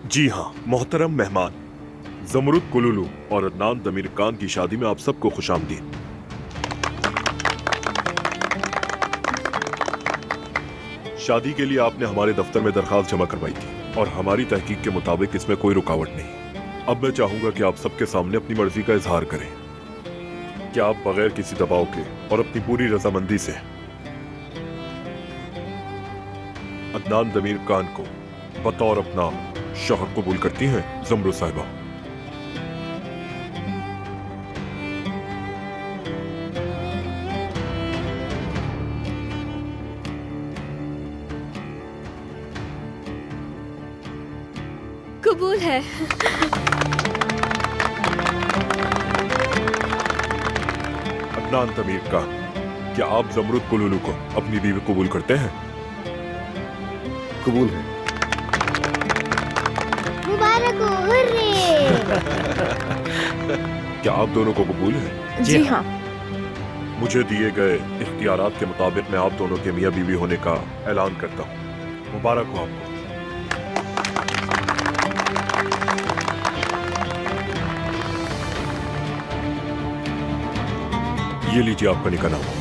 जी हाँ मोहतरम मेहमान, जमरुद कुलुलू और अदनान दमीर खान की शादी में आप सबको खुशामदीद। शादी के लिए आपने हमारे दफ्तर में दरखास्त जमा करवाई थी और हमारी तहकीक के मुताबिक इसमें कोई रुकावट नहीं। अब मैं चाहूंगा कि आप सबके सामने अपनी मर्जी का इजहार करें कि आप बगैर किसी दबाव के और अपनी पूरी रजामंदी से अदनान दमीर खान को बतौर अपना शौहर कबूल करती हैं जमरुद साहिबा। कबूल है। अदनान दमीर खान, क्या आप जमरुद कुलुलू को अपनी बीवी कबूल करते हैं? कबूल है। मुबारक हो, हुर्रे। क्या आप दोनों को कबूल है? जी हाँ। मुझे दिए गए इख्तियारात के मुताबिक मैं आप दोनों के मियाँ बीवी होने का ऐलान करता हूँ। मुबारक हो आपको। ये लीजिए आपका निकाहनामा।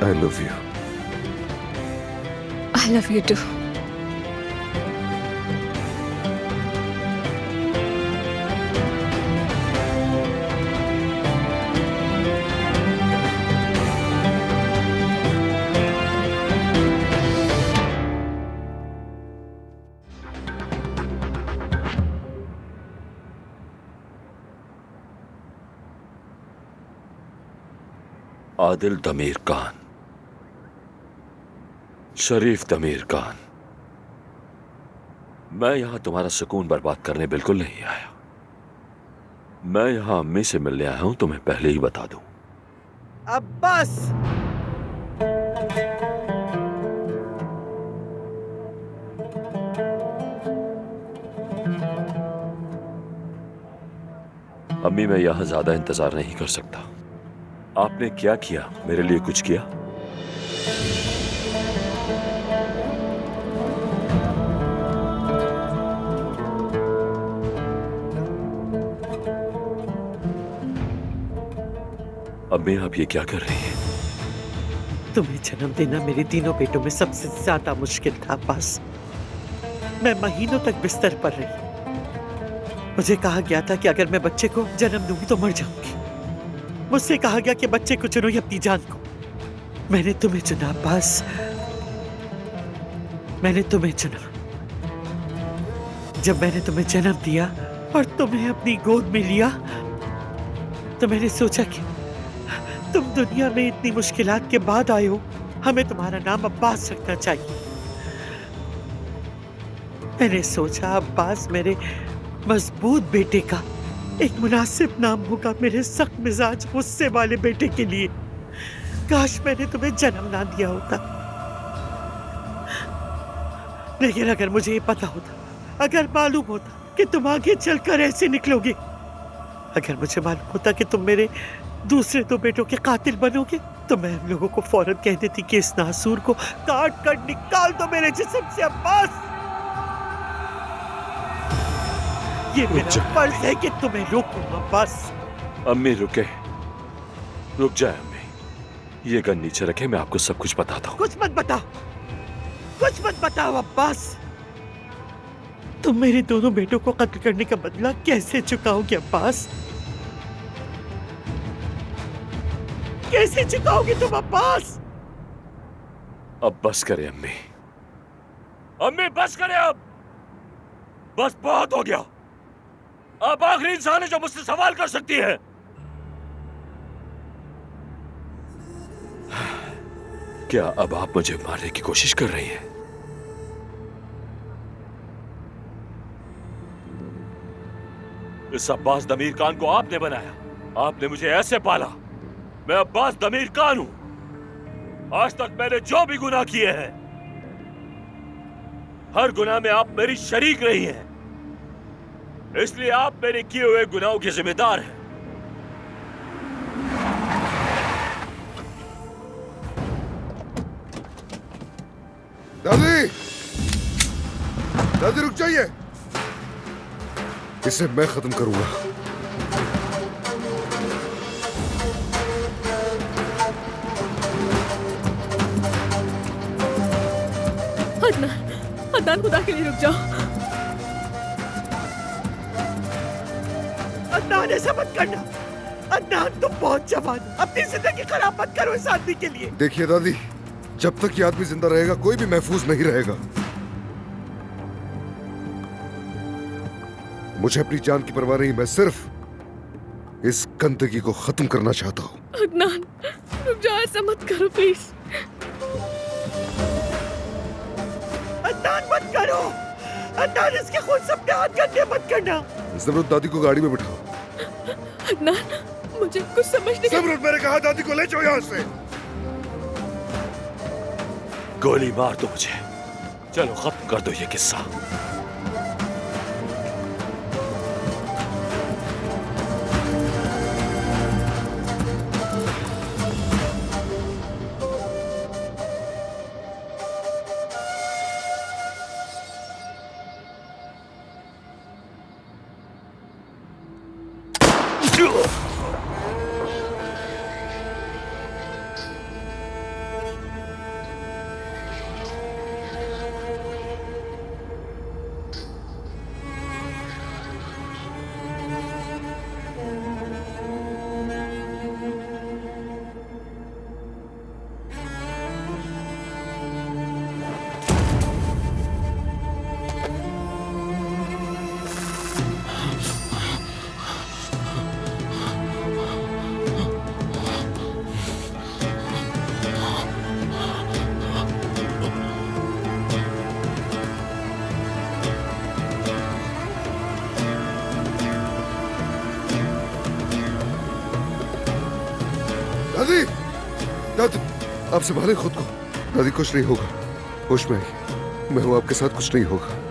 I love you. I love you too. Adil Damir Khan, Sharif Damir Khan, मैं यहां तुम्हारा सुकून बर्बाद करने बिल्कुल नहीं आया। मैं यहां अम्मी से मिलने आया हूं, तुम्हें पहले ही बता दूं। अब्बास, अम्मी, मैं यहां ज्यादा इंतजार नहीं कर सकता। आपने क्या किया? मेरे लिए कुछ किया? अम्मी, आप ये क्या कर रही हैं? तुम्हें जन्म देना मेरे तीनों बेटों में सबसे ज्यादा मुश्किल था अब्बास। मैं महीनों तक बिस्तर पर रही। मुझे कहा गया था कि अगर मैं बच्चे को जन्म दूंगी तो मर जाऊंगी। मुझसे कहा गया कि बच्चे को चुनो या अपनी जान को। मैंने तुम्हें चुना अब्बास, मैंने तुम्हें चुना। जब मैंने तुम्हें जन्म दिया और तुम्हें अपनी गोद में लिया तो मैंने सोचा कि तुम दुनिया में इतनी मुश्किलात के बाद आए हो, हमें तुम्हारा नाम अब्बास रखना चाहिए। मैंने सोचा अब्बास मेरे मजबूत बेटे का एक मुनासिब नाम होगा मेरे सख्त मिजाज गुस्से वाले बेटे के लिए। काश मैंने तुम्हें जन्म ना दिया होता। लेकिन अगर मुझे ये पता होता, अगर मालूम होता कि तुम आगे चलकर ऐसे निकलोगे, अगर मुझे मालूम होता कि तुम मेरे दूसरे 2 बेटों के कातिल बनोगे, तो मैं हम लोगों को फौरन कह देती कि इस नासूर को काट कर निकाल दो मेरे जिस्म से अब्बास। ये मेरा फर्ज है कि तुम्हें रोकूं अब्बास। अम्मी रुके, रुक जाए अम्मी। ये गन नीचे रखे, मैं आपको सब कुछ बताता हूँ। कुछ मत बताओ, कुछ मत बताओ अब्बास। तुम मेरे दोनों बेटों को कत्ल करने का बदला कैसे चुकाओगे अब्बास? कैसे चुकाओगे तुम अब्बास? अब बस करें अम्मी, अम्मी बस करें अब। बस बहुत हो गया। आप आखिरी इंसान है जो मुझसे सवाल कर सकती है। क्या अब आप मुझे मारने की कोशिश कर रही हैं? इस अब्बास दमीर खान को आपने बनाया, आपने मुझे ऐसे पाला। मैं अब्बास दमीर खान हूं। आज तक मैंने जो भी गुनाह किए हैं, हर गुनाह में आप मेरी शरीक रही हैं। इसलिए आप मेरे किए हुए गुनाहों के जिम्मेदार हैं। दादी, दादी रुक जाइए, इसे मैं खत्म करूंगा। अदनान, खुदा के लिए रुक जाओ। अदनान ऐसा मत करना। अदनान तुम बहुत जवान हो, अपनी जिंदगी खराब मत करो इस आदमी के लिए। देखिए दादी, जब तक ये आदमी जिंदा रहेगा कोई भी महफूज नहीं रहेगा। मुझे अपनी जान की परवाह नहीं, मैं सिर्फ इस गंदगी को खत्म करना चाहता हूँ। अदनान रुक जाओ, ऐसा मत करो प्लीज। अदनान मत करो, अदनान इसके खून से अपने हाथ गंदे मत करना। ज़मरुद, दादी को गाड़ी में बिठाओ। अदनान मुझे कुछ समझ नहीं। ज़मरुद, मैंने कहा दादी को ले जाओ यहाँ से। गोली मार दो मुझे, चलो खत्म कर दो ये किस्सा। दादी, दादी, आप संभालें खुद को। दादी कुछ नहीं होगा, होश में आइए। मैं हूं आपके साथ, कुछ नहीं होगा।